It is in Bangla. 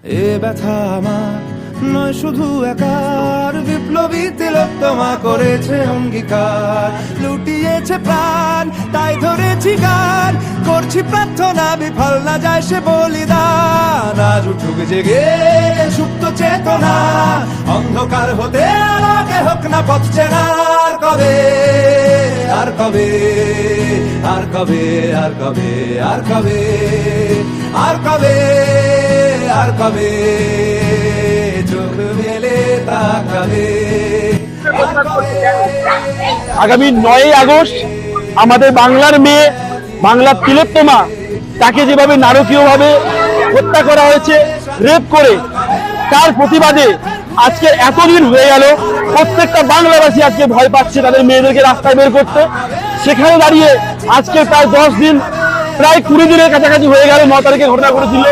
এ ব্যথা আমার নয় শুধু একার, বিপ্লবী তিলোত্তমা করেছে অঙ্গীকার, লুটিয়েছে প্রাণ তাই ধরেছি গান, করছি প্রার্থনা বিফল না যায় সে বলিদান। আজ উঠুক জেগে সুপ্ত চেতনা, অন্ধকার হতে আলোকে হোক না পথ চেনা। আর কবে, আর কবে, আর কবে, আর কবে, আর কবে, আর কবে, আর কবে চোখ মেলে তাকাবে। আগামী 9ই আগস্ট আমাদের বাংলার মেয়ে, বাংলার তিলোত্তমা, তাকে যেভাবে নারকীয়ভাবে হত্যা করা হয়েছে, রেপ করে, তার প্রতিবাদে আজকে এতদিন হয়ে গেল প্রত্যেকটা বাংলাবাসী আজকে ভয় পাচ্ছে তাদের মেয়েদেরকে রাস্তায় বের করতে। সেখানে দাঁড়িয়ে আজকে প্রায় 10 দিন, প্রায় 20 দিনের কাছাকাছি হয়ে গেল 9 তারিখে ঘটনা ঘটেছিল।